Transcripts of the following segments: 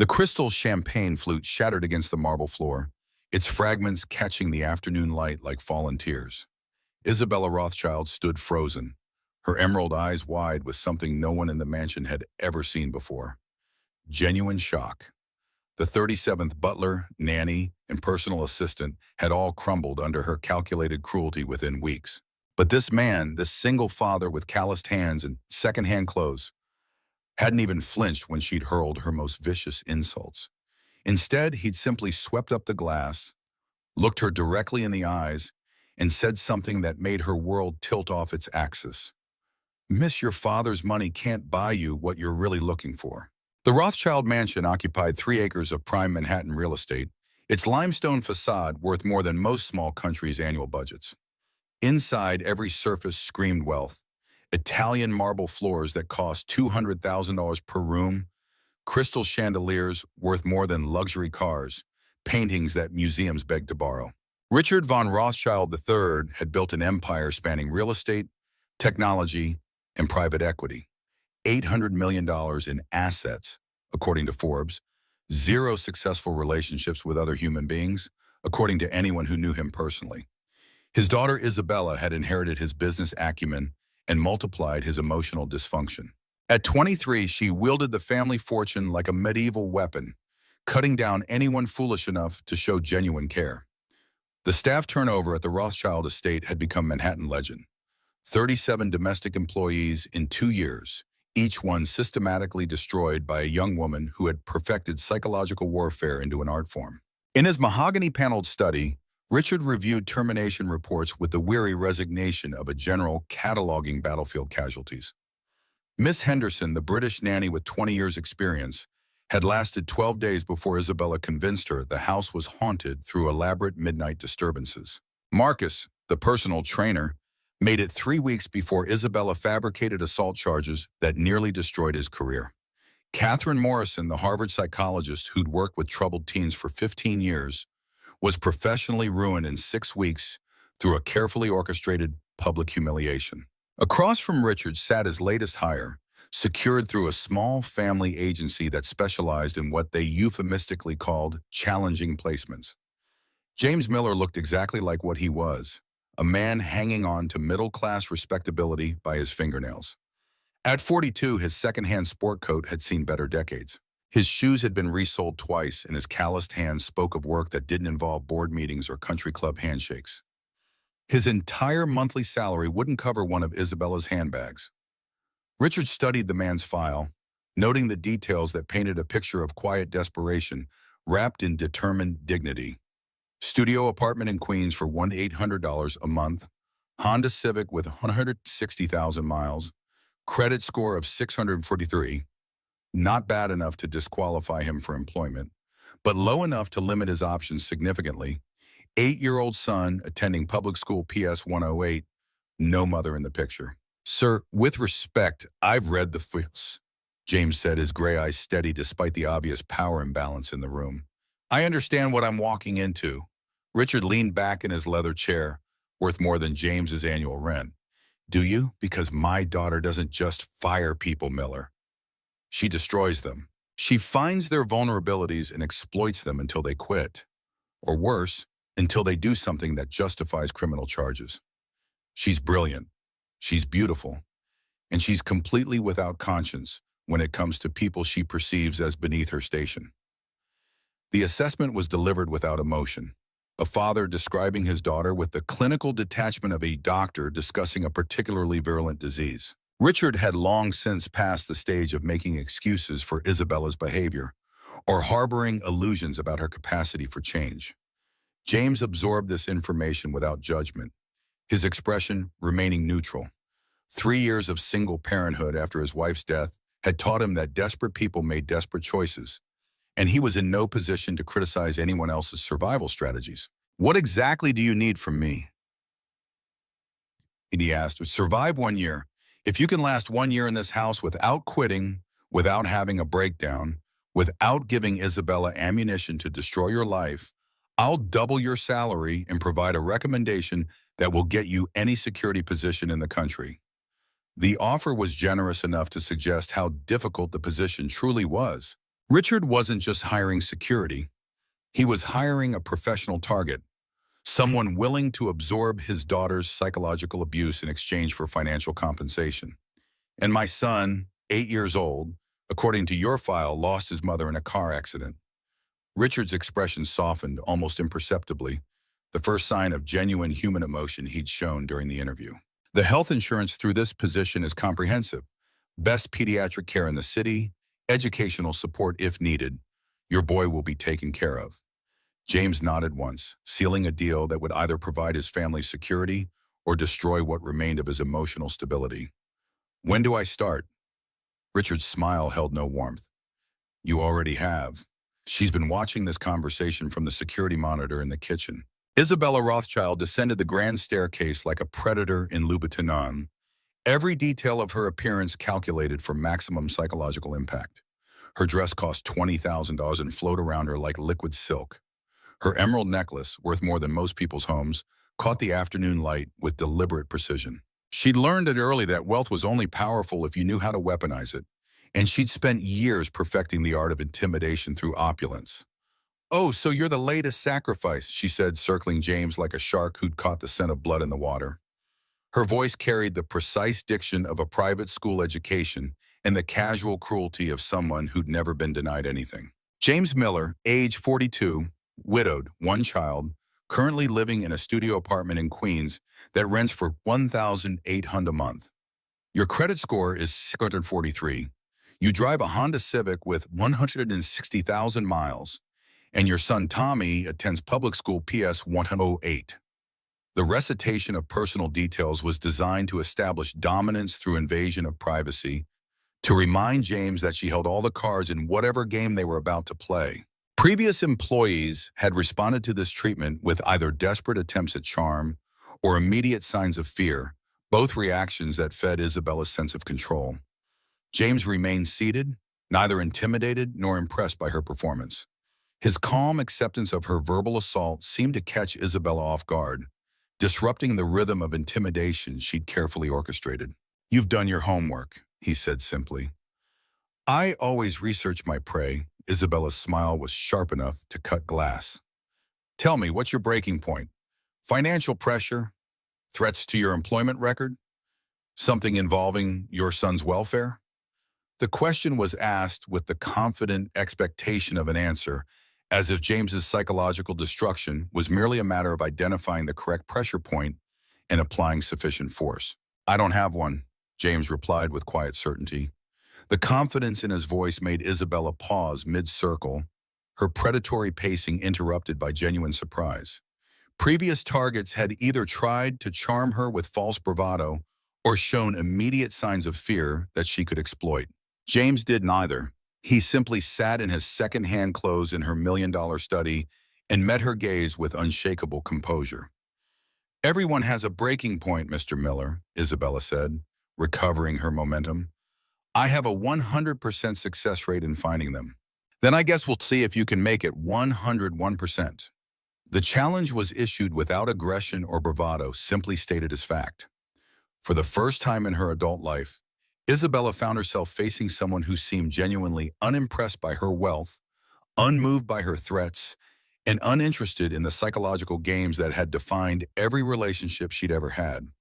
The crystal champagne flute shattered against the marble floor, its fragments catching the afternoon light like fallen tears. Isabella Rothschild stood frozen, her emerald eyes wide with something no one in the mansion had ever seen before. Genuine shock. The 37th butler, nanny, and personal assistant had all crumbled under her calculated cruelty within weeks. But this man, this single father with calloused hands and second-hand clothes, hadn't even flinched when she'd hurled her most vicious insults. Instead, he'd simply swept up the glass, looked her directly in the eyes, and said something that made her world tilt off its axis. Miss, your father's money can't buy you what you're really looking for. The Rothschild mansion occupied 3 acres of prime Manhattan real estate, its limestone facade worth more than most small countries' annual budgets. Inside, every surface screamed wealth. Italian marble floors that cost $200,000 per room, crystal chandeliers worth more than luxury cars, paintings that museums begged to borrow. Richard von Rothschild III had built an empire spanning real estate, technology, and private equity. $800 million in assets, according to Forbes, 0 successful relationships with other human beings, according to anyone who knew him personally. His daughter Isabella had inherited his business acumen and multiplied his emotional dysfunction. At 23, she wielded the family fortune like a medieval weapon, cutting down anyone foolish enough to show genuine care. The staff turnover at the Rothschild estate had become Manhattan legend. 37 domestic employees in 2 years, each one systematically destroyed by a young woman who had perfected psychological warfare into an art form. In his mahogany-paneled study, Richard reviewed termination reports with the weary resignation of a general cataloging battlefield casualties. Miss Henderson, the British nanny with 20 years' experience, had lasted 12 days before Isabella convinced her the house was haunted through elaborate midnight disturbances. Marcus, the personal trainer, made it 3 weeks before Isabella fabricated assault charges that nearly destroyed his career. Catherine Morrison, the Harvard psychologist who'd worked with troubled teens for 15 years, was professionally ruined in 6 weeks through a carefully orchestrated public humiliation. Across from Richard sat his latest hire, secured through a small family agency that specialized in what they euphemistically called challenging placements. James Miller looked exactly like what he was, a man hanging on to middle-class respectability by his fingernails. At 42, his second-hand sport coat had seen better decades. His shoes had been resoled twice, and his calloused hands spoke of work that didn't involve board meetings or country club handshakes. His entire monthly salary wouldn't cover one of Isabella's handbags. Richard studied the man's file, noting the details that painted a picture of quiet desperation wrapped in determined dignity. Studio apartment in Queens for $1 to $800 a month, Honda Civic with 160,000 miles, credit score of 643, not bad enough to disqualify him for employment, but low enough to limit his options significantly. 8-year-old son attending public school PS 108, no mother in the picture. Sir, with respect, I've read the files, James said, his gray eyes steady despite the obvious power imbalance in the room. I understand what I'm walking into. Richard leaned back in his leather chair, worth more than James's annual rent. Do you? Because my daughter doesn't just fire people, Miller. She destroys them. She finds their vulnerabilities and exploits them until they quit. Or worse, until they do something that justifies criminal charges. She's brilliant. She's beautiful. And she's completely without conscience when it comes to people she perceives as beneath her station. The assessment was delivered without emotion. A father describing his daughter with the clinical detachment of a doctor discussing a particularly virulent disease. Richard had long since passed the stage of making excuses for Isabella's behavior or harboring illusions about her capacity for change. James absorbed this information without judgment, his expression remaining neutral. 3 years of single parenthood after his wife's death had taught him that desperate people made desperate choices, and he was in no position to criticize anyone else's survival strategies. What exactly do you need from me? He asked. Survive 1 year. If you can last 1 year in this house without quitting, without having a breakdown, without giving Isabella ammunition to destroy your life, I'll double your salary and provide a recommendation that will get you any security position in the country. The offer was generous enough to suggest how difficult the position truly was. Richard wasn't just hiring security. He was hiring a professional target, someone willing to absorb his daughter's psychological abuse in exchange for financial compensation. And my son, 8 years old, according to your file, lost his mother in a car accident. Richard's expression softened almost imperceptibly, the first sign of genuine human emotion he'd shown during the interview. The health insurance through this position is comprehensive. Best pediatric care in the city, educational support if needed. Your boy will be taken care of. James nodded once, sealing a deal that would either provide his family security or destroy what remained of his emotional stability. When do I start? Richard's smile held no warmth. You already have. She's been watching this conversation from the security monitor in the kitchen. Isabella Rothschild descended the grand staircase like a predator in Louboutin, every detail of her appearance calculated for maximum psychological impact. Her dress cost $20,000 and flowed around her like liquid silk. Her emerald necklace, worth more than most people's homes, caught the afternoon light with deliberate precision. She'd learned it early that wealth was only powerful if you knew how to weaponize it, and she'd spent years perfecting the art of intimidation through opulence. "Oh, so you're the latest sacrifice," she said, circling James like a shark who'd caught the scent of blood in the water. Her voice carried the precise diction of a private school education and the casual cruelty of someone who'd never been denied anything. James Miller, age 42, widowed, one child, currently living in a studio apartment in Queens that rents for $1,800 a month. Your credit score is 643. You drive a Honda Civic with 160,000 miles, and your son Tommy attends public school PS 108. The recitation of personal details was designed to establish dominance through invasion of privacy, to remind James that she held all the cards in whatever game they were about to play. Previous employees had responded to this treatment with either desperate attempts at charm or immediate signs of fear, both reactions that fed Isabella's sense of control. James remained seated, neither intimidated nor impressed by her performance. His calm acceptance of her verbal assault seemed to catch Isabella off guard, disrupting the rhythm of intimidation she'd carefully orchestrated. "You've done your homework," he said simply. "I always research my prey." Isabella's smile was sharp enough to cut glass. "Tell me, what's your breaking point? Financial pressure? Threats to your employment record? Something involving your son's welfare?" The question was asked with the confident expectation of an answer, as if James's psychological destruction was merely a matter of identifying the correct pressure point and applying sufficient force. "I don't have one," James replied with quiet certainty. The confidence in his voice made Isabella pause mid-circle, her predatory pacing interrupted by genuine surprise. Previous targets had either tried to charm her with false bravado or shown immediate signs of fear that she could exploit. James did neither. He simply sat in his second-hand clothes in her million-dollar study and met her gaze with unshakable composure. "Everyone has a breaking point, Mr. Miller," Isabella said, recovering her momentum. "I have a 100% success rate in finding them. Then I guess we'll see if you can make it 101%. The challenge was issued without aggression or bravado, simply stated as fact. For the first time in her adult life, Isabella found herself facing someone who seemed genuinely unimpressed by her wealth, unmoved by her threats, and uninterested in the psychological games that had defined every relationship she'd ever had.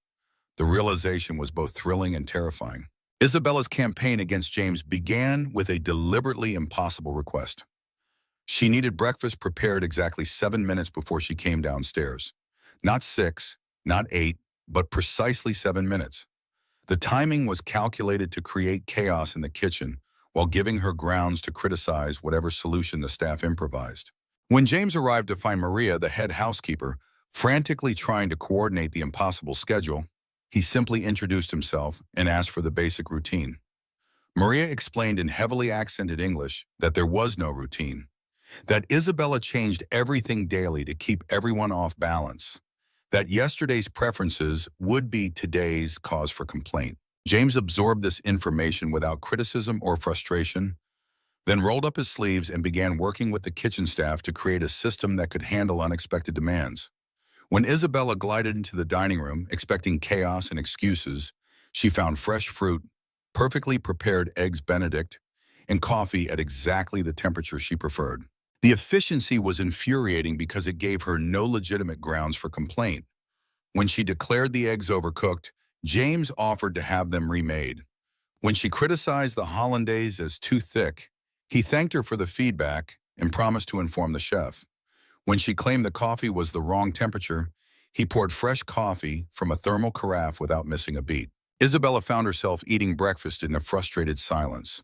The realization was both thrilling and terrifying. Isabella's campaign against James began with a deliberately impossible request. She needed breakfast prepared exactly 7 minutes before she came downstairs. Not 6, not 8, but precisely 7 minutes. The timing was calculated to create chaos in the kitchen while giving her grounds to criticize whatever solution the staff improvised. When James arrived to find Maria, the head housekeeper, frantically trying to coordinate the impossible schedule, he simply introduced himself and asked for the basic routine. Maria explained in heavily accented English that there was no routine, that Isabella changed everything daily to keep everyone off balance, that yesterday's preferences would be today's cause for complaint. James absorbed this information without criticism or frustration, then rolled up his sleeves and began working with the kitchen staff to create a system that could handle unexpected demands. When Isabella glided into the dining room, expecting chaos and excuses, she found fresh fruit, perfectly prepared eggs Benedict, and coffee at exactly the temperature she preferred. The efficiency was infuriating because it gave her no legitimate grounds for complaint. When she declared the eggs overcooked, James offered to have them remade. When she criticized the hollandaise as too thick, he thanked her for the feedback and promised to inform the chef. When she claimed the coffee was the wrong temperature, he poured fresh coffee from a thermal carafe without missing a beat. Isabella found herself eating breakfast in a frustrated silence,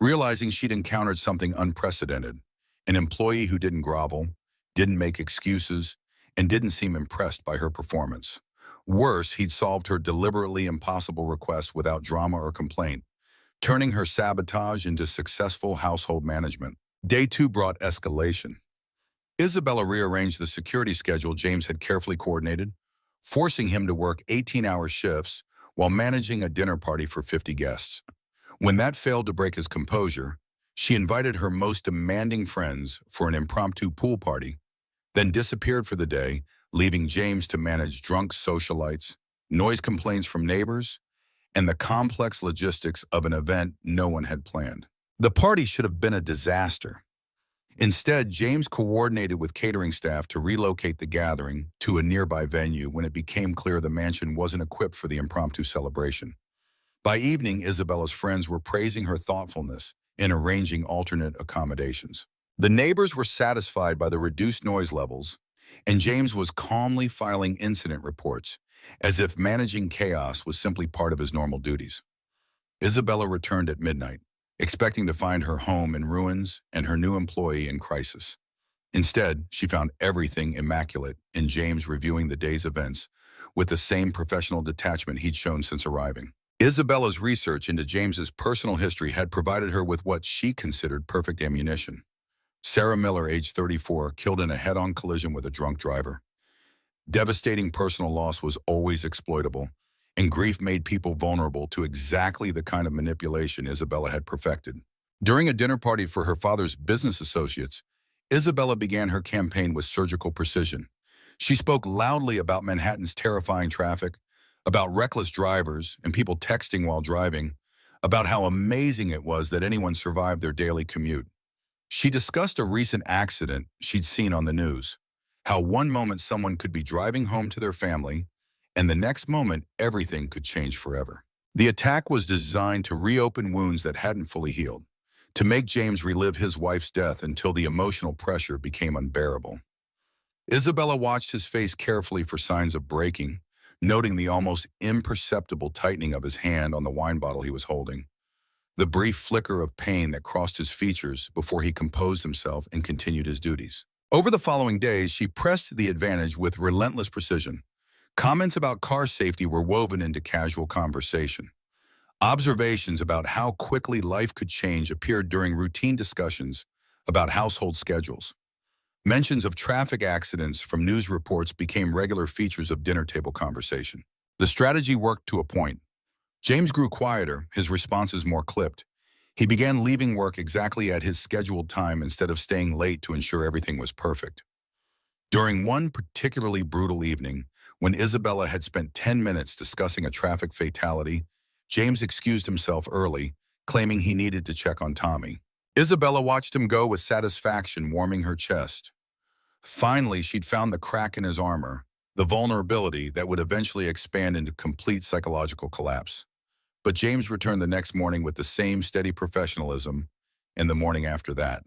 realizing she'd encountered something unprecedented, an employee who didn't grovel, didn't make excuses, and didn't seem impressed by her performance. Worse, he'd solved her deliberately impossible request without drama or complaint, turning her sabotage into successful household management. Day 2 brought escalation. Isabella rearranged the security schedule James had carefully coordinated, forcing him to work 18-hour shifts while managing a dinner party for 50 guests. When that failed to break his composure, she invited her most demanding friends for an impromptu pool party, then disappeared for the day, leaving James to manage drunk socialites, noise complaints from neighbors, and the complex logistics of an event no one had planned. The party should have been a disaster. Instead, James coordinated with catering staff to relocate the gathering to a nearby venue when it became clear the mansion wasn't equipped for the impromptu celebration. By evening, Isabella's friends were praising her thoughtfulness in arranging alternate accommodations. The neighbors were satisfied by the reduced noise levels, and James was calmly filing incident reports, as if managing chaos was simply part of his normal duties. Isabella returned at midnight, expecting to find her home in ruins and her new employee in crisis. Instead, she found everything immaculate and James reviewing the day's events with the same professional detachment he'd shown since arriving. Isabella's research into James's personal history had provided her with what she considered perfect ammunition. Sarah Miller, age 34, killed in a head-on collision with a drunk driver. Devastating personal loss was always exploitable, and grief made people vulnerable to exactly the kind of manipulation Isabella had perfected. During a dinner party for her father's business associates, Isabella began her campaign with surgical precision. She spoke loudly about Manhattan's terrifying traffic, about reckless drivers and people texting while driving, about how amazing it was that anyone survived their daily commute. She discussed a recent accident she'd seen on the news, how one moment someone could be driving home to their family, and the next moment everything could change forever. The attack was designed to reopen wounds that hadn't fully healed, to make James relive his wife's death until the emotional pressure became unbearable. Isabella watched his face carefully for signs of breaking, noting the almost imperceptible tightening of his hand on the wine bottle he was holding, the brief flicker of pain that crossed his features before he composed himself and continued his duties. Over the following days, she pressed the advantage with relentless precision. Comments about car safety were woven into casual conversation. Observations about how quickly life could change appeared during routine discussions about household schedules. Mentions of traffic accidents from news reports became regular features of dinner table conversation. The strategy worked to a point. James grew quieter, his responses more clipped. He began leaving work exactly at his scheduled time instead of staying late to ensure everything was perfect. During one particularly brutal evening, when Isabella had spent 10 minutes discussing a traffic fatality, James excused himself early, claiming he needed to check on Tommy. Isabella watched him go with satisfaction, warming her chest. Finally, she'd found the crack in his armor, the vulnerability that would eventually expand into complete psychological collapse. But James returned the next morning with the same steady professionalism, and the morning after that.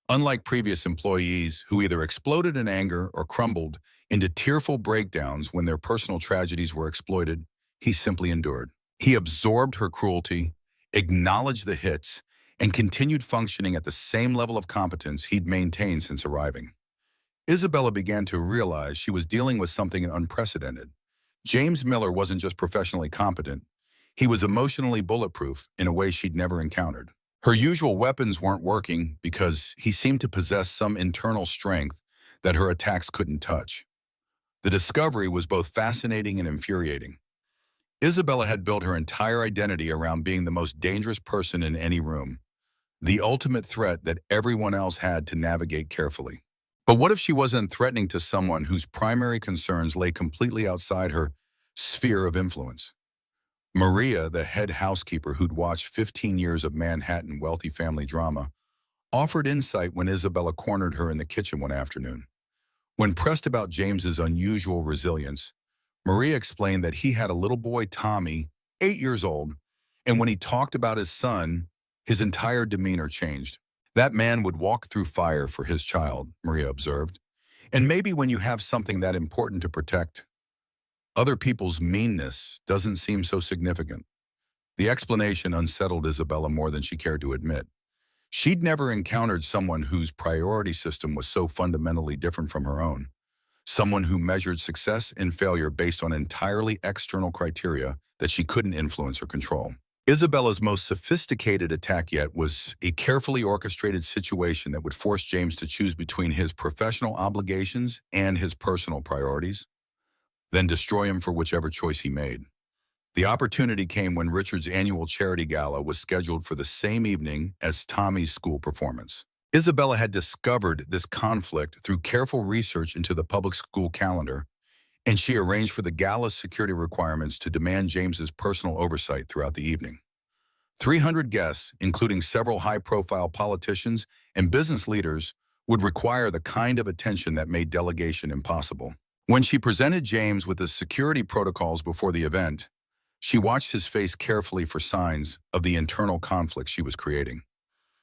Unlike previous employees who either exploded in anger or crumbled into tearful breakdowns when their personal tragedies were exploited, he simply endured. He absorbed her cruelty, acknowledged the hits, and continued functioning at the same level of competence he'd maintained since arriving. Isabella began to realize she was dealing with something unprecedented. James Miller wasn't just professionally competent, he was emotionally bulletproof in a way she'd never encountered. Her usual weapons weren't working because he seemed to possess some internal strength that her attacks couldn't touch. The discovery was both fascinating and infuriating. Isabella had built her entire identity around being the most dangerous person in any room, the ultimate threat that everyone else had to navigate carefully. But what if she wasn't threatening to someone whose primary concerns lay completely outside her sphere of influence? Maria, the head housekeeper who'd watched 15 years of Manhattan wealthy family drama, offered insight when Isabella cornered her in the kitchen one afternoon. When pressed about James's unusual resilience, Maria explained that he had a little boy, Tommy, 8 years old, and when he talked about his son, his entire demeanor changed. That man would walk through fire for his child, Maria observed. And maybe when you have something that important to protect, other people's meanness doesn't seem so significant. The explanation unsettled Isabella more than she cared to admit. She'd never encountered someone whose priority system was so fundamentally different from her own. Someone who measured success and failure based on entirely external criteria that she couldn't influence or control. Isabella's most sophisticated attack yet was a carefully orchestrated situation that would force James to choose between his professional obligations and his personal priorities, then destroy him for whichever choice he made. The opportunity came when Richard's annual charity gala was scheduled for the same evening as Tommy's school performance. Isabella had discovered this conflict through careful research into the public school calendar, and she arranged for the gala's security requirements to demand James's personal oversight throughout the evening. 300 guests, including several high-profile politicians and business leaders, would require the kind of attention that made delegation impossible. When she presented James with the security protocols before the event, she watched his face carefully for signs of the internal conflict she was creating.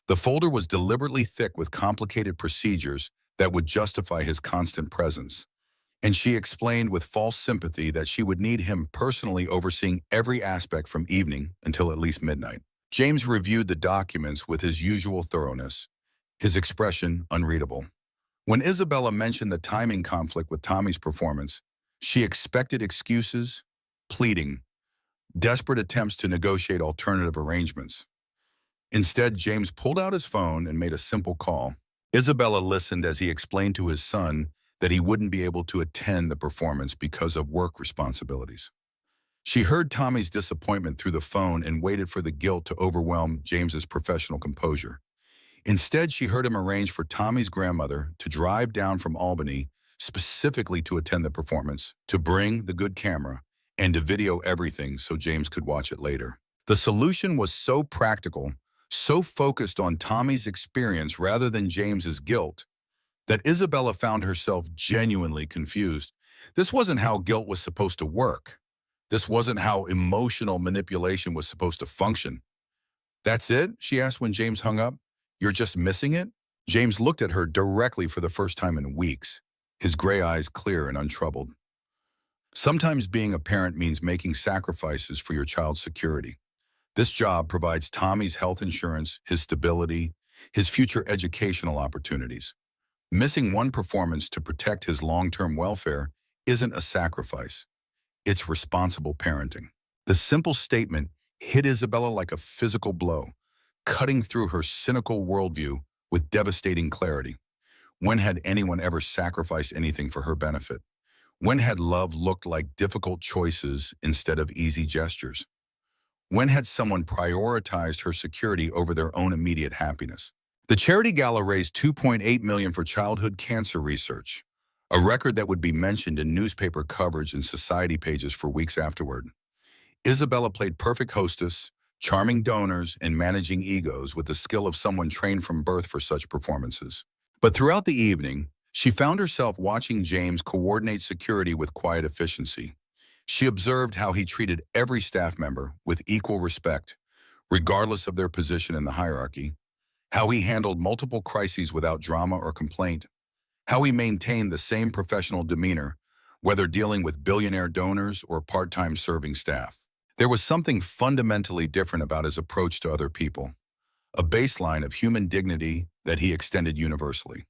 The folder was deliberately thick with complicated procedures that would justify his constant presence, and she explained with false sympathy that she would need him personally overseeing every aspect from evening until at least midnight. James reviewed the documents with his usual thoroughness, his expression unreadable. When Isabella mentioned the timing conflict with Tommy's performance, she expected excuses, pleading, desperate attempts to negotiate alternative arrangements. Instead, James pulled out his phone and made a simple call. Isabella listened as he explained to his son that he wouldn't be able to attend the performance because of work responsibilities. She heard Tommy's disappointment through the phone and waited for the guilt to overwhelm James's professional composure. Instead, she heard him arrange for Tommy's grandmother to drive down from Albany specifically to attend the performance, to bring the good camera, and to video everything so James could watch it later. The solution was so practical, so focused on Tommy's experience rather than James's guilt, that Isabella found herself genuinely confused. This wasn't how guilt was supposed to work. This wasn't how emotional manipulation was supposed to function. "That's it?" she asked when James hung up. "You're just missing it?" James looked at her directly for the first time in weeks, his gray eyes clear and untroubled. Sometimes being a parent means making sacrifices for your child's security. This job provides Tommy's health insurance, his stability, his future educational opportunities. Missing one performance to protect his long-term welfare isn't a sacrifice. It's responsible parenting. The simple statement hit Isabella like a physical blow, cutting through her cynical worldview with devastating clarity. When had anyone ever sacrificed anything for her benefit? When had love looked like difficult choices instead of easy gestures? When had someone prioritized her security over their own immediate happiness? The charity gala raised $2.8 million for childhood cancer research, a record that would be mentioned in newspaper coverage and society pages for weeks afterward. Isabella played perfect hostess, charming donors, and managing egos with the skill of someone trained from birth for such performances. But throughout the evening, she found herself watching James coordinate security with quiet efficiency. She observed how he treated every staff member with equal respect, regardless of their position in the hierarchy, how he handled multiple crises without drama or complaint, how he maintained the same professional demeanor, whether dealing with billionaire donors or part-time serving staff. There was something fundamentally different about his approach to other people, a baseline of human dignity that he extended universally.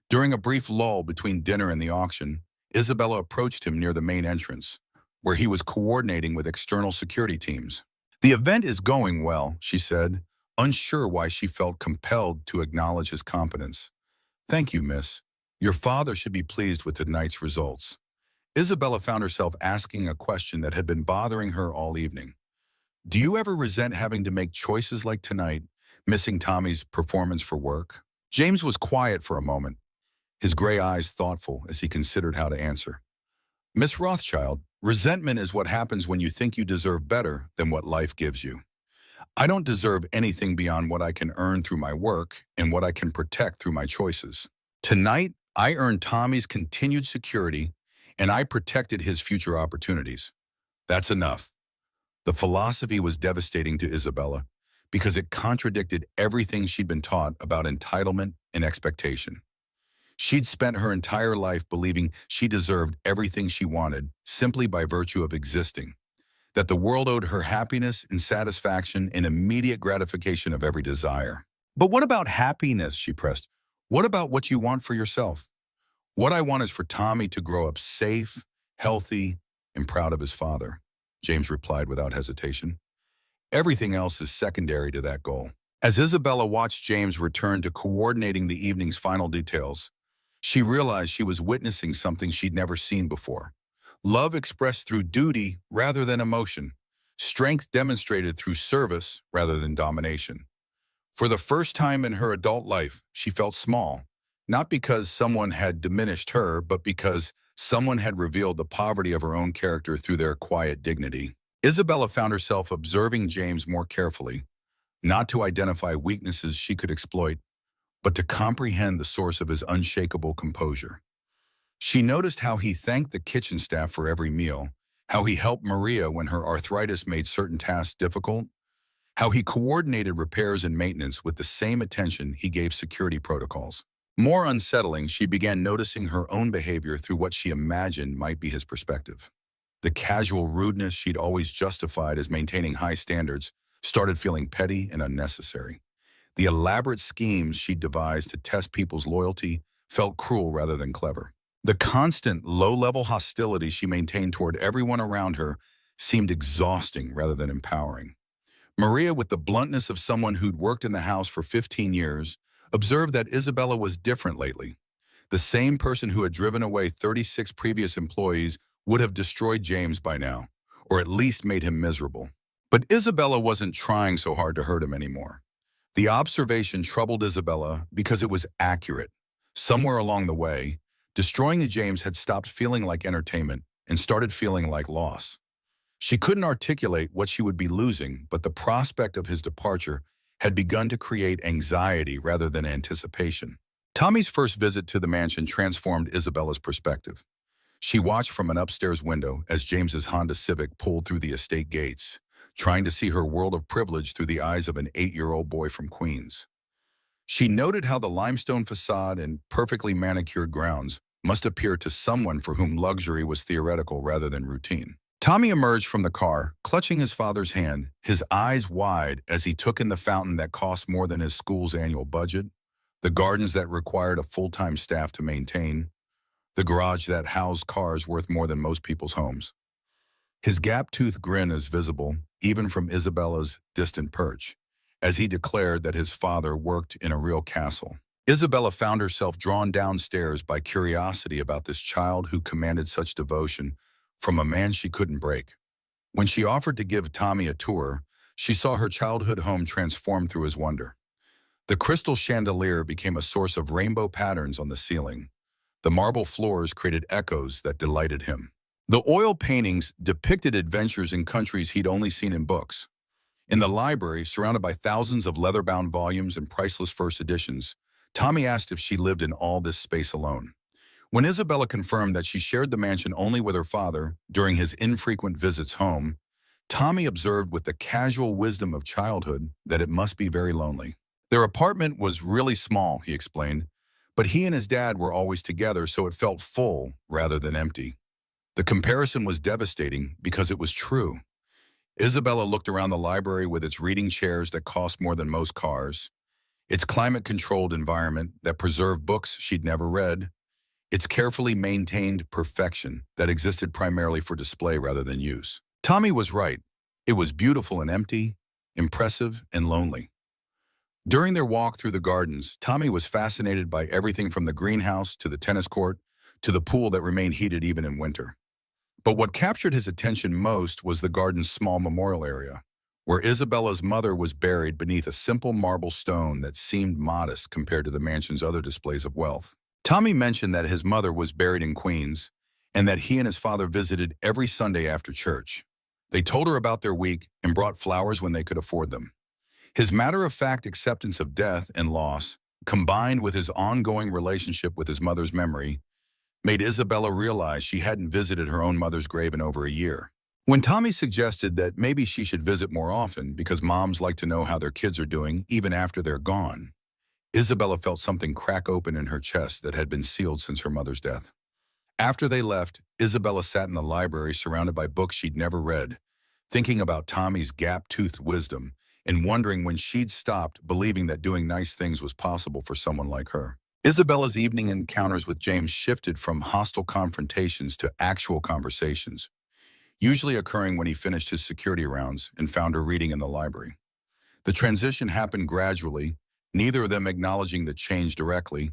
During a brief lull between dinner and the auction, Isabella approached him near the main entrance, where he was coordinating with external security teams. "The event is going well," she said, unsure why she felt compelled to acknowledge his competence. "Thank you, miss. Your father should be pleased with tonight's results." Isabella found herself asking a question that had been bothering her all evening. "Do you ever resent having to make choices like tonight, missing Tommy's performance for work?" James was quiet for a moment, his gray eyes thoughtful as he considered how to answer. "Miss Rothschild, Resentment is what happens when you think you deserve better than what life gives you. I don't deserve anything beyond what I can earn through my work and what I can protect through my choices. Tonight, I earned Tommy's continued security and I protected his future opportunities. That's enough. The philosophy was devastating to Isabella because it contradicted everything she'd been taught about entitlement and expectation. She'd spent her entire life believing she deserved everything she wanted simply by virtue of existing, that the world owed her happiness and satisfaction and immediate gratification of every desire. But what about happiness, she pressed. What about what you want for yourself? What I want is for Tommy to grow up safe, healthy, and proud of his father, James replied without hesitation. Everything else is secondary to that goal. As Isabella watched James return to coordinating the evening's final details, she realized she was witnessing something she'd never seen before. Love expressed through duty rather than emotion. Strength demonstrated through service rather than domination. For the first time in her adult life, she felt small, not because someone had diminished her, but because someone had revealed the poverty of her own character through their quiet dignity. Isabella found herself observing James more carefully, not to identify weaknesses she could exploit, but to comprehend the source of his unshakable composure. She noticed how he thanked the kitchen staff for every meal, how he helped Maria when her arthritis made certain tasks difficult, how he coordinated repairs and maintenance with the same attention he gave security protocols. More unsettling, she began noticing her own behavior through what she imagined might be his perspective. The casual rudeness she'd always justified as maintaining high standards started feeling petty and unnecessary. The elaborate schemes she'd devised to test people's loyalty felt cruel rather than clever. The constant, low-level hostility she maintained toward everyone around her seemed exhausting rather than empowering. Maria, with the bluntness of someone who'd worked in the house for 15 years, observed that Isabella was different lately. The same person who had driven away 36 previous employees would have destroyed James by now, or at least made him miserable. But Isabella wasn't trying so hard to hurt him anymore. The observation troubled Isabella because it was accurate. Somewhere along the way, destroying James had stopped feeling like entertainment and started feeling like loss. She couldn't articulate what she would be losing, but the prospect of his departure had begun to create anxiety rather than anticipation. Tommy's first visit to the mansion transformed Isabella's perspective. She watched from an upstairs window as James's Honda Civic pulled through the estate gates, trying to see her world of privilege through the eyes of an 8-year-old boy from Queens. She noted how the limestone facade and perfectly manicured grounds must appear to someone for whom luxury was theoretical rather than routine. Tommy emerged from the car, clutching his father's hand, his eyes wide as he took in the fountain that cost more than his school's annual budget, the gardens that required a full-time staff to maintain, the garage that housed cars worth more than most people's homes. His gap-toothed grin is visible, even from Isabella's distant perch, as he declared that his father worked in a real castle. Isabella found herself drawn downstairs by curiosity about this child who commanded such devotion from a man she couldn't break. When she offered to give Tommy a tour, she saw her childhood home transform through his wonder. The crystal chandelier became a source of rainbow patterns on the ceiling. The marble floors created echoes that delighted him. The oil paintings depicted adventures in countries he'd only seen in books. In the library, surrounded by thousands of leather-bound volumes and priceless first editions, Tommy asked if she lived in all this space alone. When Isabella confirmed that she shared the mansion only with her father during his infrequent visits home, Tommy observed with the casual wisdom of childhood that it must be very lonely. Their apartment was really small, he explained, but he and his dad were always together, so it felt full rather than empty. The comparison was devastating because it was true. Isabella looked around the library with its reading chairs that cost more than most cars, its climate-controlled environment that preserved books she'd never read, its carefully maintained perfection that existed primarily for display rather than use. Tommy was right. It was beautiful and empty, impressive and lonely. During their walk through the gardens, Tommy was fascinated by everything from the greenhouse to the tennis court to the pool that remained heated even in winter. But what captured his attention most was the garden's small memorial area, where Isabella's mother was buried beneath a simple marble stone that seemed modest compared to the mansion's other displays of wealth. Tommy mentioned that his mother was buried in Queens, and that he and his father visited every Sunday after church. They told her about their week and brought flowers when they could afford them. His matter-of-fact acceptance of death and loss, combined with his ongoing relationship with his mother's memory, made Isabella realize she hadn't visited her own mother's grave in over a year. When Tommy suggested that maybe she should visit more often because moms like to know how their kids are doing even after they're gone, Isabella felt something crack open in her chest that had been sealed since her mother's death. After they left, Isabella sat in the library surrounded by books she'd never read, thinking about Tommy's gap-toothed wisdom and wondering when she'd stopped believing that doing nice things was possible for someone like her. Isabella's evening encounters with James shifted from hostile confrontations to actual conversations, usually occurring when he finished his security rounds and found her reading in the library. The transition happened gradually, neither of them acknowledging the change directly,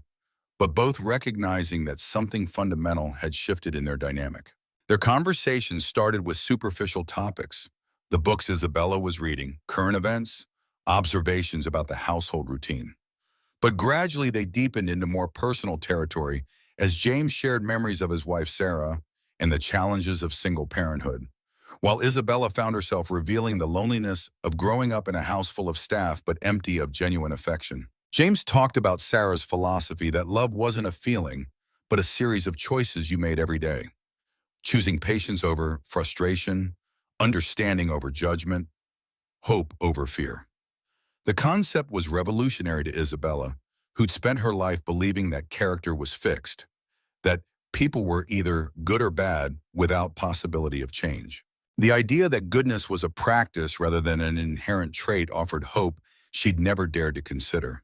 but both recognizing that something fundamental had shifted in their dynamic. Their conversations started with superficial topics: the books Isabella was reading, current events, observations about the household routine. But gradually they deepened into more personal territory as James shared memories of his wife Sarah and the challenges of single parenthood, while Isabella found herself revealing the loneliness of growing up in a house full of staff but empty of genuine affection. James talked about Sarah's philosophy that love wasn't a feeling, but a series of choices you made every day, choosing patience over frustration, understanding over judgment, hope over fear. The concept was revolutionary to Isabella, who'd spent her life believing that character was fixed, that people were either good or bad without possibility of change. The idea that goodness was a practice rather than an inherent trait offered hope she'd never dared to consider.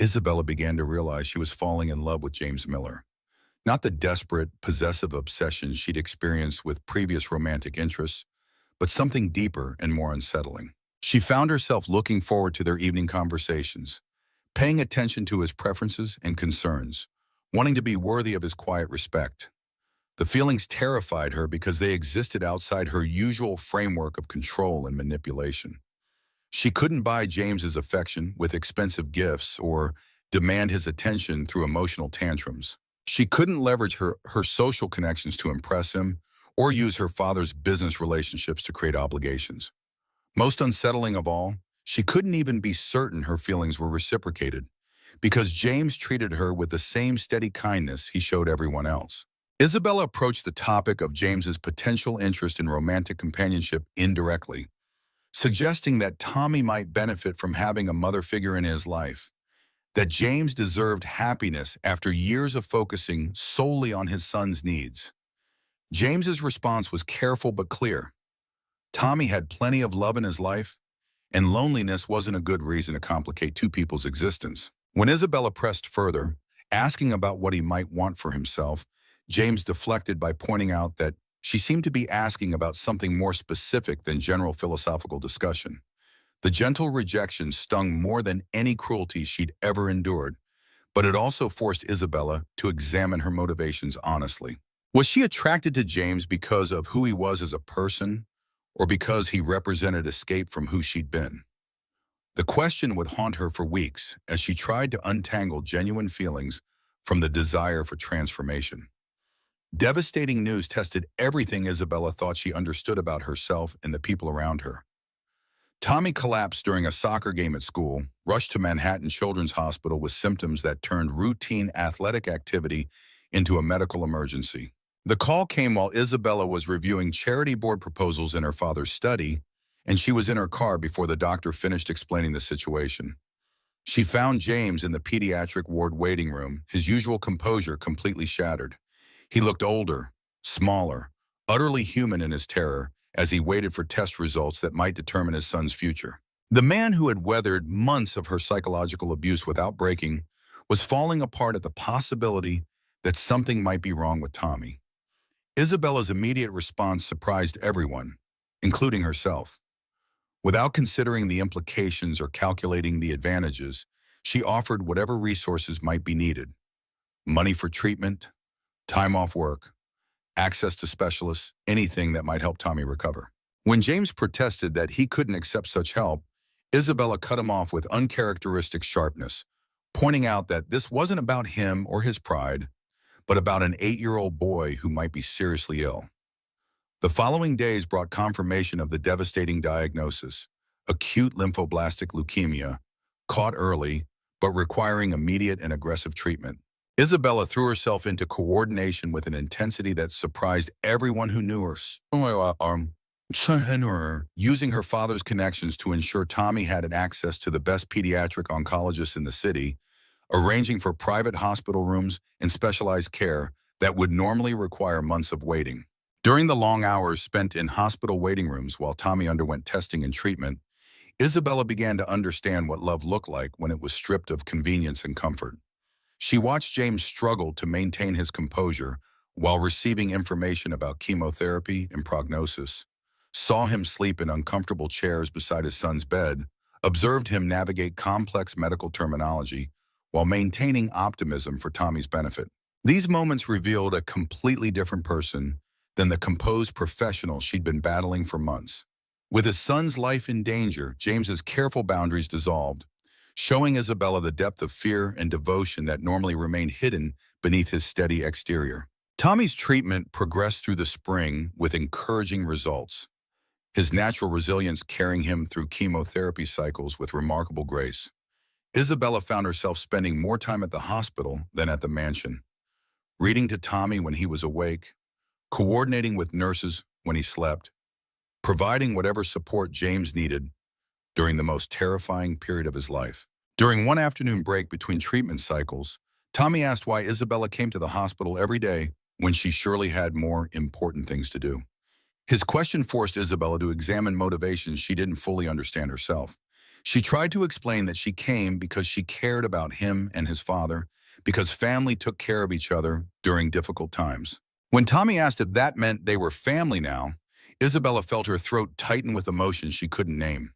Isabella began to realize she was falling in love with James Miller, not the desperate, possessive obsession she'd experienced with previous romantic interests, but something deeper and more unsettling. She found herself looking forward to their evening conversations, paying attention to his preferences and concerns, wanting to be worthy of his quiet respect. The feelings terrified her because they existed outside her usual framework of control and manipulation. She couldn't buy James's affection with expensive gifts or demand his attention through emotional tantrums. She couldn't leverage her social connections to impress him or use her father's business relationships to create obligations. Most unsettling of all, she couldn't even be certain her feelings were reciprocated because James treated her with the same steady kindness he showed everyone else. Isabella approached the topic of James's potential interest in romantic companionship indirectly, suggesting that Tommy might benefit from having a mother figure in his life, that James deserved happiness after years of focusing solely on his son's needs. James's response was careful but clear. Tommy had plenty of love in his life, and loneliness wasn't a good reason to complicate two people's existence. When Isabella pressed further, asking about what he might want for himself, James deflected by pointing out that she seemed to be asking about something more specific than general philosophical discussion. The gentle rejection stung more than any cruelty she'd ever endured, but it also forced Isabella to examine her motivations honestly. Was she attracted to James because of who he was as a person, or because he represented escape from who she'd been? The question would haunt her for weeks as she tried to untangle genuine feelings from the desire for transformation. Devastating news tested everything Isabella thought she understood about herself and the people around her. Tommy collapsed during a soccer game at school, rushed to Manhattan Children's Hospital with symptoms that turned routine athletic activity into a medical emergency. The call came while Isabella was reviewing charity board proposals in her father's study, and she was in her car before the doctor finished explaining the situation. She found James in the pediatric ward waiting room, his usual composure completely shattered. He looked older, smaller, utterly human in his terror as he waited for test results that might determine his son's future. The man who had weathered months of her psychological abuse without breaking was falling apart at the possibility that something might be wrong with Tommy. Isabella's immediate response surprised everyone, including herself. Without considering the implications or calculating the advantages, she offered whatever resources might be needed: money for treatment, time off work, access to specialists, anything that might help Tommy recover. When James protested that he couldn't accept such help, Isabella cut him off with uncharacteristic sharpness, pointing out that this wasn't about him or his pride, but about an 8-year-old boy who might be seriously ill. The following days brought confirmation of the devastating diagnosis: acute lymphoblastic leukemia, caught early, but requiring immediate and aggressive treatment. Isabella threw herself into coordination with an intensity that surprised everyone who knew her. Using her father's connections to ensure Tommy had access to the best pediatric oncologists in the city, arranging for private hospital rooms and specialized care that would normally require months of waiting. During the long hours spent in hospital waiting rooms while Tommy underwent testing and treatment, Isabella began to understand what love looked like when it was stripped of convenience and comfort. She watched James struggle to maintain his composure while receiving information about chemotherapy and prognosis, saw him sleep in uncomfortable chairs beside his son's bed, observed him navigate complex medical terminology while maintaining optimism for Tommy's benefit. These moments revealed a completely different person than the composed professional she'd been battling for months. With his son's life in danger, James's careful boundaries dissolved, showing Isabella the depth of fear and devotion that normally remained hidden beneath his steady exterior. Tommy's treatment progressed through the spring with encouraging results, his natural resilience carrying him through chemotherapy cycles with remarkable grace. Isabella found herself spending more time at the hospital than at the mansion, reading to Tommy when he was awake, coordinating with nurses when he slept, providing whatever support James needed during the most terrifying period of his life. During one afternoon break between treatment cycles, Tommy asked why Isabella came to the hospital every day when she surely had more important things to do. His question forced Isabella to examine motivations she didn't fully understand herself. She tried to explain that she came because she cared about him and his father, because family took care of each other during difficult times. When Tommy asked if that meant they were family now, Isabella felt her throat tighten with emotions she couldn't name.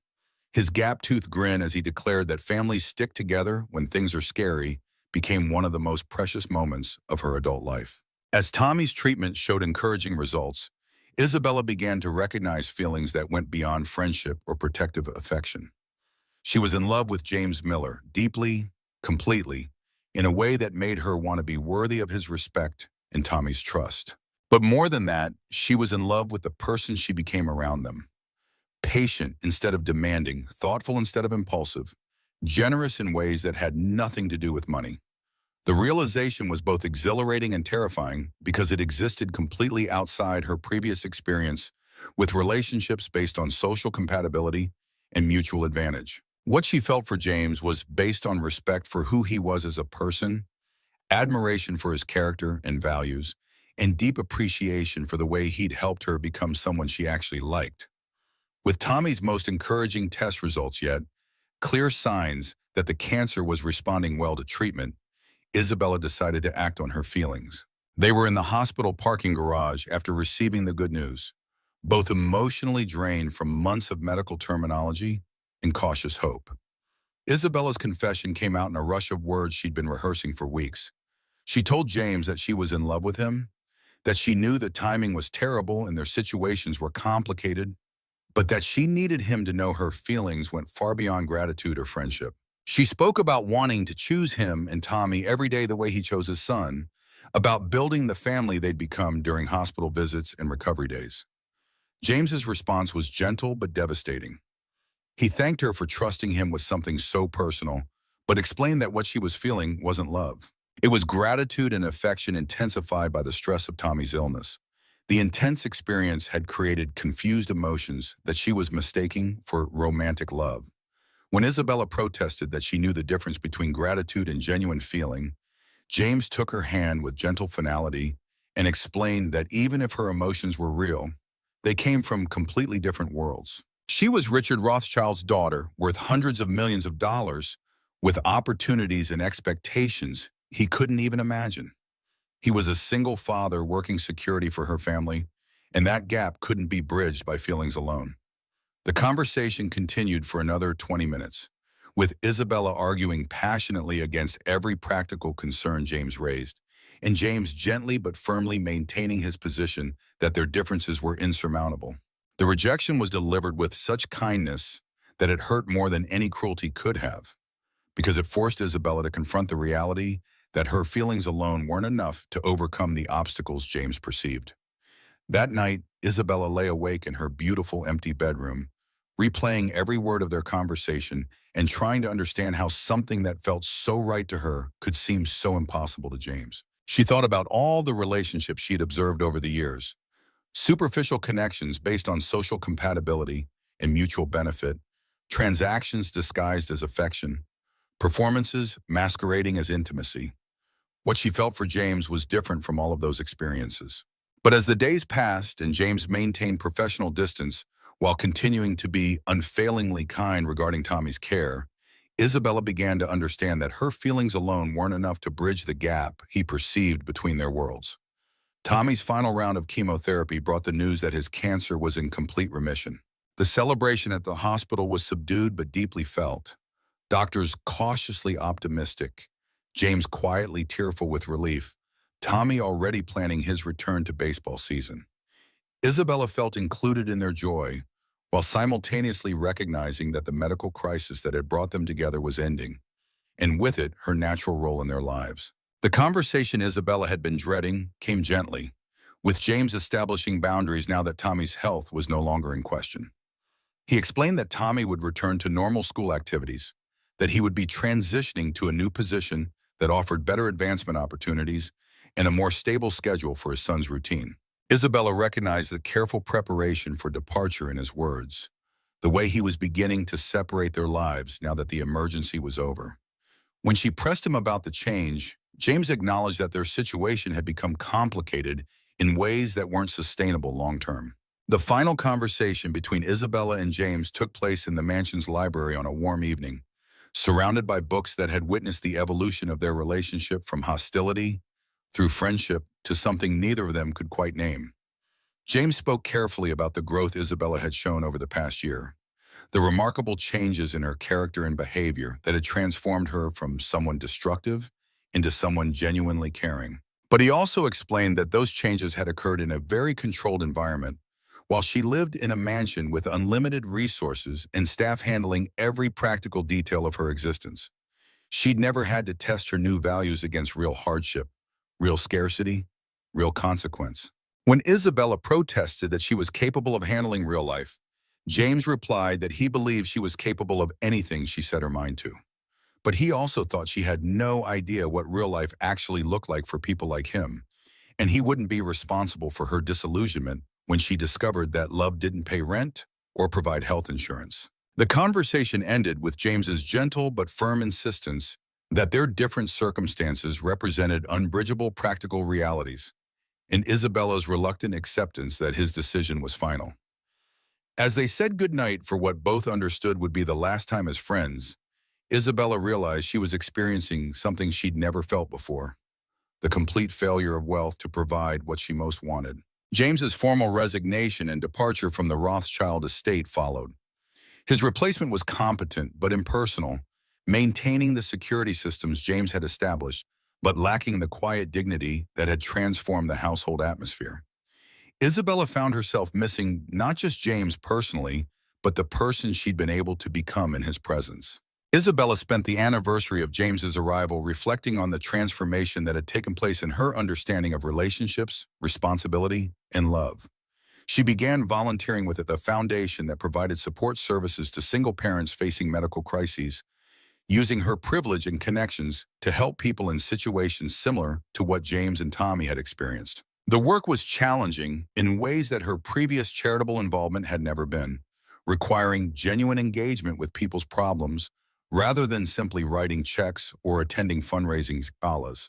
His gap-toothed grin as he declared that families stick together when things are scary became one of the most precious moments of her adult life. As Tommy's treatment showed encouraging results, Isabella began to recognize feelings that went beyond friendship or protective affection. She was in love with James Miller, deeply, completely, in a way that made her want to be worthy of his respect and Tommy's trust. But more than that, she was in love with the person she became around them. Patient instead of demanding, thoughtful instead of impulsive, generous in ways that had nothing to do with money. The realization was both exhilarating and terrifying because it existed completely outside her previous experience with relationships based on social compatibility and mutual advantage. What she felt for James was based on respect for who he was as a person, admiration for his character and values, and deep appreciation for the way he'd helped her become someone she actually liked. With Tommy's most encouraging test results yet, clear signs that the cancer was responding well to treatment, Isabella decided to act on her feelings. They were in the hospital parking garage after receiving the good news, both emotionally drained from months of medical terminology and cautious hope. Isabella's confession came out in a rush of words she'd been rehearsing for weeks. She told James that she was in love with him, that she knew the timing was terrible and their situations were complicated, but that she needed him to know her feelings went far beyond gratitude or friendship. She spoke about wanting to choose him and Tommy every day the way he chose his son, about building the family they'd become during hospital visits and recovery days. James's response was gentle but devastating. He thanked her for trusting him with something so personal, but explained that what she was feeling wasn't love. It was gratitude and affection intensified by the stress of Tommy's illness. The intense experience had created confused emotions that she was mistaking for romantic love. When Isabella protested that she knew the difference between gratitude and genuine feeling, James took her hand with gentle finality and explained that even if her emotions were real, they came from completely different worlds. She was Richard Rothschild's daughter, worth hundreds of millions of dollars, with opportunities and expectations he couldn't even imagine. He was a single father working security for her family, and that gap couldn't be bridged by feelings alone. The conversation continued for another 20 minutes, with Isabella arguing passionately against every practical concern James raised, and James gently but firmly maintaining his position that their differences were insurmountable. The rejection was delivered with such kindness that it hurt more than any cruelty could have, because it forced Isabella to confront the reality that her feelings alone weren't enough to overcome the obstacles James perceived. That night, Isabella lay awake in her beautiful empty bedroom, replaying every word of their conversation and trying to understand how something that felt so right to her could seem so impossible to James. She thought about all the relationships she'd observed over the years, superficial connections based on social compatibility and mutual benefit, transactions disguised as affection, performances masquerading as intimacy. What she felt for James was different from all of those experiences. But as the days passed and James maintained professional distance while continuing to be unfailingly kind regarding Tommy's care, Isabella began to understand that her feelings alone weren't enough to bridge the gap he perceived between their worlds. Tommy's final round of chemotherapy brought the news that his cancer was in complete remission. The celebration at the hospital was subdued but deeply felt. Doctors cautiously optimistic, James quietly tearful with relief, Tommy already planning his return to baseball season. Isabella felt included in their joy, while simultaneously recognizing that the medical crisis that had brought them together was ending, and with it, her natural role in their lives. The conversation Isabella had been dreading came gently, with James establishing boundaries now that Tommy's health was no longer in question. He explained that Tommy would return to normal school activities, that he would be transitioning to a new position that offered better advancement opportunities and a more stable schedule for his son's routine. Isabella recognized the careful preparation for departure in his words, the way he was beginning to separate their lives now that the emergency was over. When she pressed him about the change, James acknowledged that their situation had become complicated in ways that weren't sustainable long-term. The final conversation between Isabella and James took place in the mansion's library on a warm evening, surrounded by books that had witnessed the evolution of their relationship from hostility through friendship to something neither of them could quite name. James spoke carefully about the growth Isabella had shown over the past year, the remarkable changes in her character and behavior that had transformed her from someone destructive into someone genuinely caring. But he also explained that those changes had occurred in a very controlled environment, while she lived in a mansion with unlimited resources and staff handling every practical detail of her existence. She'd never had to test her new values against real hardship, real scarcity, real consequence. When Isabella protested that she was capable of handling real life, James replied that he believed she was capable of anything she set her mind to. But he also thought she had no idea what real life actually looked like for people like him, and he wouldn't be responsible for her disillusionment when she discovered that love didn't pay rent or provide health insurance. The conversation ended with James's gentle but firm insistence that their different circumstances represented unbridgeable practical realities, and Isabella's reluctant acceptance that his decision was final. As they said goodnight for what both understood would be the last time as friends, Isabella realized she was experiencing something she'd never felt before, the complete failure of wealth to provide what she most wanted. James's formal resignation and departure from the Rothschild estate followed. His replacement was competent but impersonal, maintaining the security systems James had established, but lacking the quiet dignity that had transformed the household atmosphere. Isabella found herself missing not just James personally, but the person she'd been able to become in his presence. Isabella spent the anniversary of James's arrival reflecting on the transformation that had taken place in her understanding of relationships, responsibility, and love. She began volunteering with the foundation that provided support services to single parents facing medical crises, using her privilege and connections to help people in situations similar to what James and Tommy had experienced. The work was challenging in ways that her previous charitable involvement had never been, requiring genuine engagement with people's problems rather than simply writing checks or attending fundraising galas.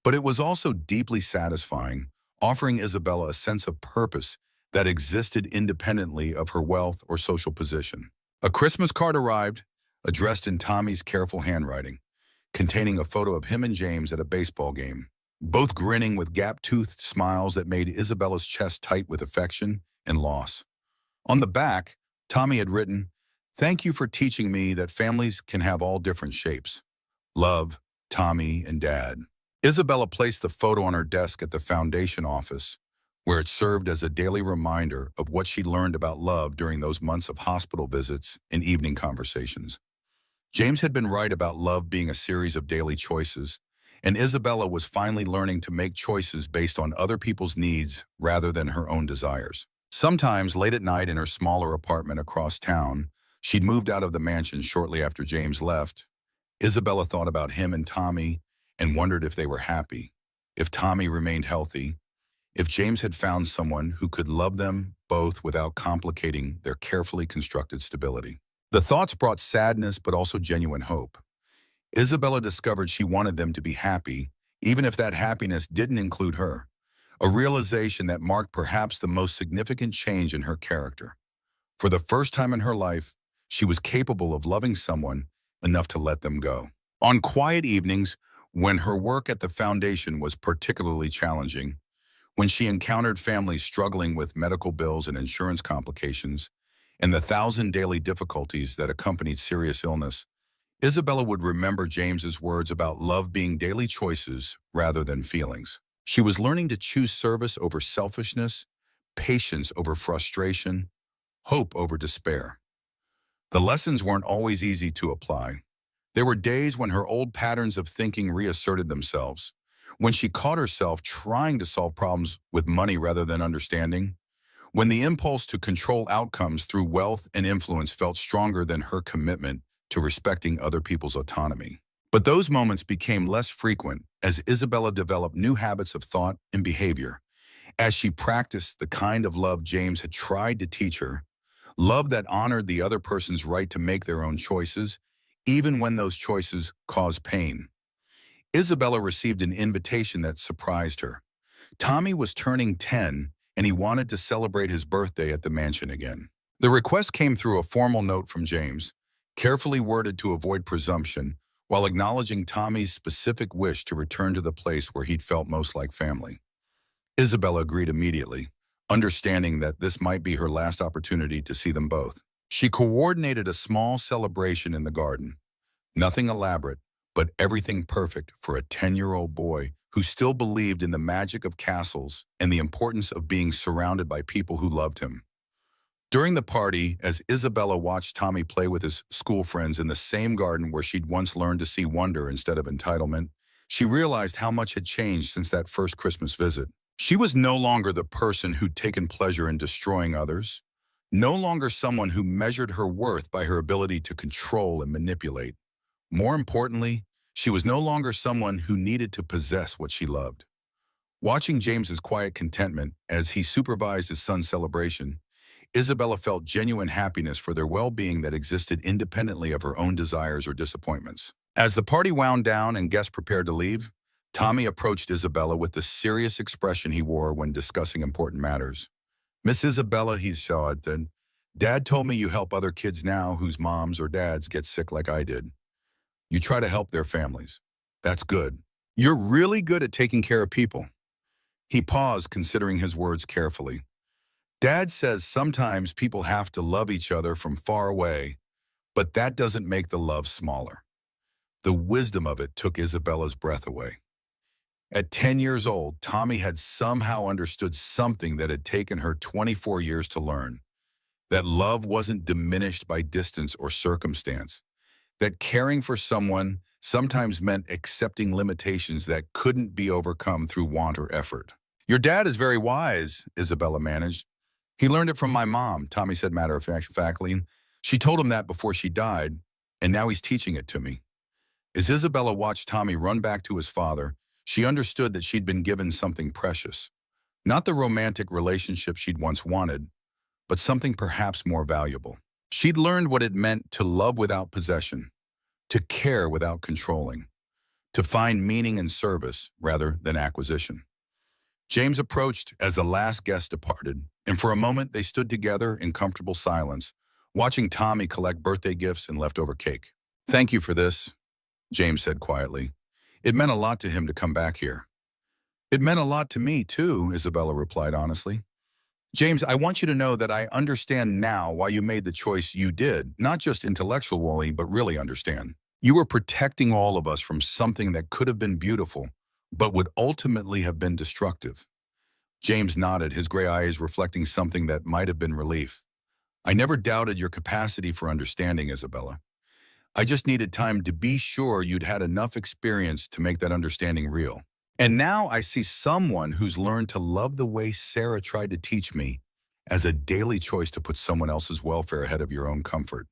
But it was also deeply satisfying, offering Isabella a sense of purpose that existed independently of her wealth or social position. A Christmas card arrived, addressed in Tommy's careful handwriting, containing a photo of him and James at a baseball game, both grinning with gap-toothed smiles that made Isabella's chest tight with affection and loss. On the back, Tommy had written, "Thank you for teaching me that families can have all different shapes. Love, Tommy and Dad." Isabella placed the photo on her desk at the foundation office, where it served as a daily reminder of what she learned about love during those months of hospital visits and evening conversations. James had been right about love being a series of daily choices, and Isabella was finally learning to make choices based on other people's needs rather than her own desires. Sometimes, late at night in her smaller apartment across town, she'd moved out of the mansion shortly after James left. Isabella thought about him and Tommy and wondered if they were happy, if Tommy remained healthy, if James had found someone who could love them both without complicating their carefully constructed stability. The thoughts brought sadness but also genuine hope. Isabella discovered she wanted them to be happy, even if that happiness didn't include her, a realization that marked perhaps the most significant change in her character. For the first time in her life, she was capable of loving someone enough to let them go. On quiet evenings, when her work at the foundation was particularly challenging, when she encountered families struggling with medical bills and insurance complications, and the thousand daily difficulties that accompanied serious illness, Isabella would remember James's words about love being daily choices rather than feelings. She was learning to choose service over selfishness, patience over frustration, hope over despair. The lessons weren't always easy to apply. There were days when her old patterns of thinking reasserted themselves, when she caught herself trying to solve problems with money rather than understanding, when the impulse to control outcomes through wealth and influence felt stronger than her commitment to respecting other people's autonomy. But those moments became less frequent as Isabella developed new habits of thought and behavior, as she practiced the kind of love James had tried to teach her, love that honored the other person's right to make their own choices, even when those choices caused pain. Isabella received an invitation that surprised her. Tommy was turning 10, and he wanted to celebrate his birthday at the mansion again. The request came through a formal note from James, carefully worded to avoid presumption, while acknowledging Tommy's specific wish to return to the place where he'd felt most like family. Isabella agreed immediately, understanding that this might be her last opportunity to see them both. She coordinated a small celebration in the garden. Nothing elaborate, but everything perfect for a 10-year-old boy who still believed in the magic of castles and the importance of being surrounded by people who loved him. During the party, as Isabella watched Tommy play with his school friends in the same garden where she'd once learned to see wonder instead of entitlement, she realized how much had changed since that first Christmas visit. She was no longer the person who'd taken pleasure in destroying others, no longer someone who measured her worth by her ability to control and manipulate. More importantly, she was no longer someone who needed to possess what she loved. Watching James's quiet contentment as he supervised his son's celebration, Isabella felt genuine happiness for their well-being that existed independently of her own desires or disappointments. As the party wound down and guests prepared to leave, Tommy approached Isabella with the serious expression he wore when discussing important matters. "Miss Isabella," he said, "Dad told me you help other kids now whose moms or dads get sick like I did. You try to help their families. That's good. You're really good at taking care of people." He paused, considering his words carefully. "Dad says sometimes people have to love each other from far away, but that doesn't make the love smaller." The wisdom of it took Isabella's breath away. At 10 years old, Tommy had somehow understood something that had taken her 24 years to learn, that love wasn't diminished by distance or circumstance, that caring for someone sometimes meant accepting limitations that couldn't be overcome through want or effort. "Your dad is very wise," Isabella managed. "He learned it from my mom," Tommy said matter-of-factly. "She told him that before she died, and now he's teaching it to me." As Isabella watched Tommy run back to his father, she understood that she'd been given something precious. Not the romantic relationship she'd once wanted, but something perhaps more valuable. She'd learned what it meant to love without possession, to care without controlling, to find meaning in service rather than acquisition. James approached as the last guest departed, and for a moment they stood together in comfortable silence, watching Tommy collect birthday gifts and leftover cake. "Thank you for this," James said quietly. "It meant a lot to him to come back here." "It meant a lot to me, too," Isabella replied honestly. "James, I want you to know that I understand now why you made the choice you did, not just intellectually, but really understand. You were protecting all of us from something that could have been beautiful, but would ultimately have been destructive." James nodded, his gray eyes reflecting something that might have been relief. "I never doubted your capacity for understanding, Isabella. I just needed time to be sure you'd had enough experience to make that understanding real. And now I see someone who's learned to love the way Sarah tried to teach me as a daily choice to put someone else's welfare ahead of your own comfort.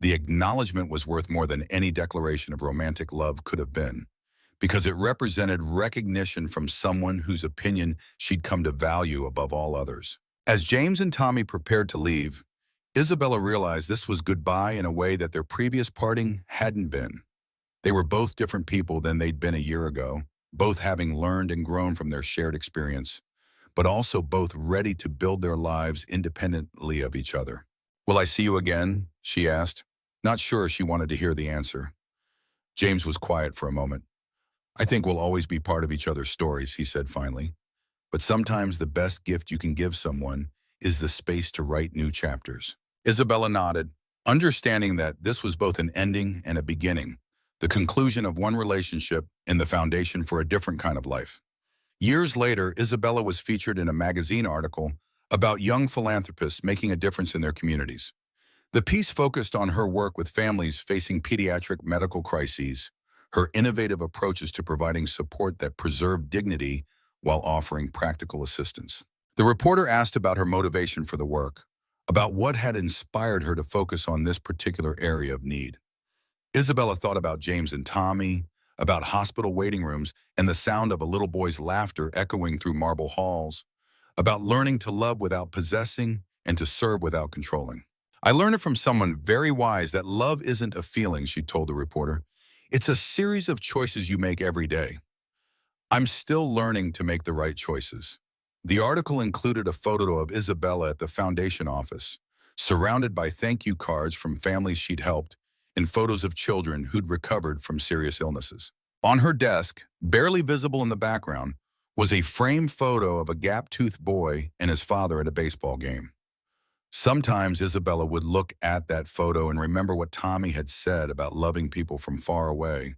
The acknowledgement was worth more than any declaration of romantic love could have been, because it represented recognition from someone whose opinion she'd come to value above all others. As James and Tommy prepared to leave, Isabella realized this was goodbye in a way that their previous parting hadn't been. They were both different people than they'd been a year ago, both having learned and grown from their shared experience, but also both ready to build their lives independently of each other. "Will I see you again?" she asked. Not sure she wanted to hear the answer. James was quiet for a moment. "I think we'll always be part of each other's stories," he said finally. "But sometimes the best gift you can give someone is the space to write new chapters." Isabella nodded, understanding that this was both an ending and a beginning, the conclusion of one relationship and the foundation for a different kind of life. Years later, Isabella was featured in a magazine article about young philanthropists making a difference in their communities. The piece focused on her work with families facing pediatric medical crises, her innovative approaches to providing support that preserved dignity while offering practical assistance. The reporter asked about her motivation for the work, about what had inspired her to focus on this particular area of need. Isabella thought about James and Tommy, about hospital waiting rooms and the sound of a little boy's laughter echoing through marble halls, about learning to love without possessing and to serve without controlling. "I learned it from someone very wise that love isn't a feeling," she told the reporter. "It's a series of choices you make every day." I'm still learning to make the right choices. The article included a photo of Isabella at the foundation office, surrounded by thank you cards from families she'd helped and photos of children who'd recovered from serious illnesses. On her desk, barely visible in the background, was a framed photo of a gap-toothed boy and his father at a baseball game. Sometimes Isabella would look at that photo and remember what Tommy had said about loving people from far away,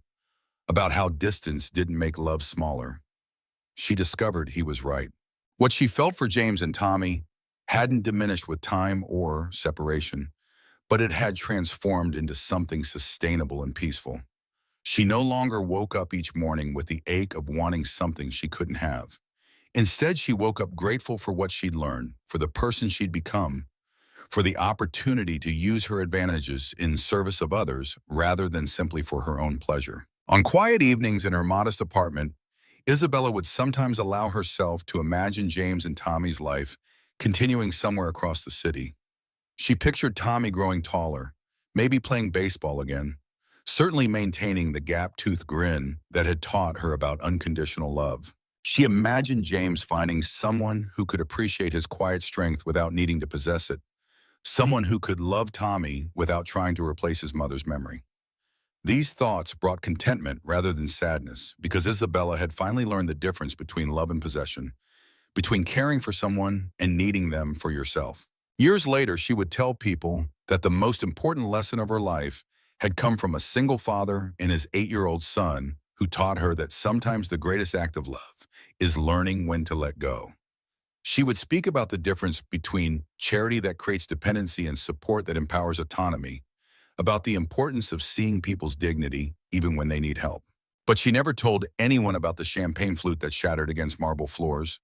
about how distance didn't make love smaller. She discovered he was right. What she felt for James and Tommy hadn't diminished with time or separation, but it had transformed into something sustainable and peaceful. She no longer woke up each morning with the ache of wanting something she couldn't have. Instead, she woke up grateful for what she'd learned, for the person she'd become, for the opportunity to use her advantages in service of others rather than simply for her own pleasure. On quiet evenings in her modest apartment, Isabella would sometimes allow herself to imagine James and Tommy's life continuing somewhere across the city. She pictured Tommy growing taller, maybe playing baseball again, certainly maintaining the gap-toothed grin that had taught her about unconditional love. She imagined James finding someone who could appreciate his quiet strength without needing to possess it, someone who could love Tommy without trying to replace his mother's memory. These thoughts brought contentment rather than sadness because Isabella had finally learned the difference between love and possession, between caring for someone and needing them for yourself. Years later, she would tell people that the most important lesson of her life had come from a single father and his 8-year-old son who taught her that sometimes the greatest act of love is learning when to let go. She would speak about the difference between charity that creates dependency and support that empowers autonomy, about the importance of seeing people's dignity even when they need help. But she never told anyone about the champagne flute that shattered against marble floors,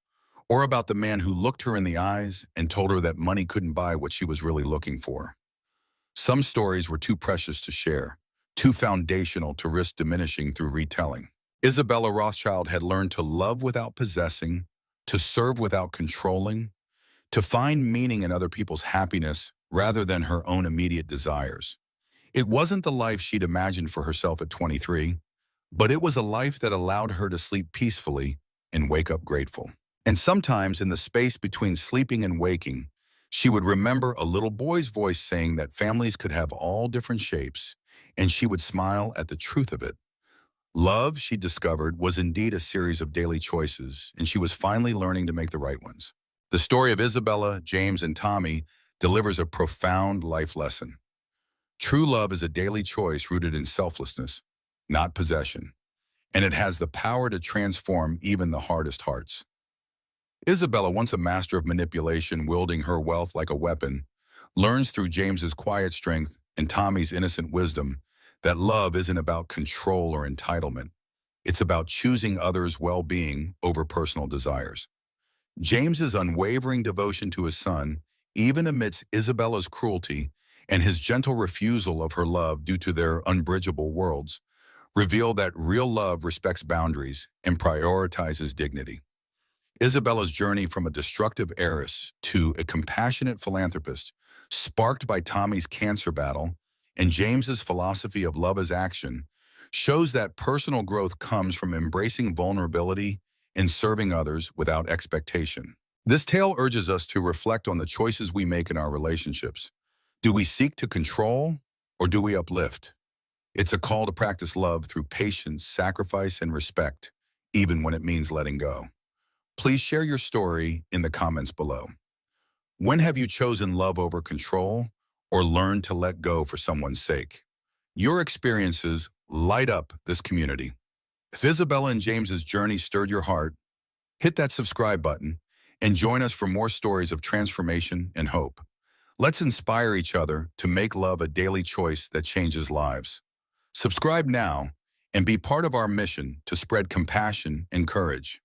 or about the man who looked her in the eyes and told her that money couldn't buy what she was really looking for. Some stories were too precious to share, too foundational to risk diminishing through retelling. Isabella Rothschild had learned to love without possessing, to serve without controlling, to find meaning in other people's happiness rather than her own immediate desires. It wasn't the life she'd imagined for herself at 23, but it was a life that allowed her to sleep peacefully and wake up grateful. And sometimes in the space between sleeping and waking, she would remember a little boy's voice saying that families could have all different shapes, and she would smile at the truth of it. Love, she discovered, was indeed a series of daily choices, and she was finally learning to make the right ones. The story of Isabella, James, and Tommy delivers a profound life lesson. True love is a daily choice rooted in selflessness, not possession, and it has the power to transform even the hardest hearts. Isabella, once a master of manipulation, wielding her wealth like a weapon, learns through James's quiet strength and Tommy's innocent wisdom that love isn't about control or entitlement. It's about choosing others' well-being over personal desires. James's unwavering devotion to his son, even amidst Isabella's cruelty and his gentle refusal of her love due to their unbridgeable worlds, reveal that real love respects boundaries and prioritizes dignity. Isabella's journey from a destructive heiress to a compassionate philanthropist, sparked by Tommy's cancer battle and James's philosophy of love as action, shows that personal growth comes from embracing vulnerability and serving others without expectation. This tale urges us to reflect on the choices we make in our relationships. Do we seek to control or do we uplift? It's a call to practice love through patience, sacrifice, and respect, even when it means letting go. Please share your story in the comments below. When have you chosen love over control or learned to let go for someone's sake? Your experiences light up this community. If Isabella and James's journey stirred your heart, hit that subscribe button and join us for more stories of transformation and hope. Let's inspire each other to make love a daily choice that changes lives. Subscribe now and be part of our mission to spread compassion and courage.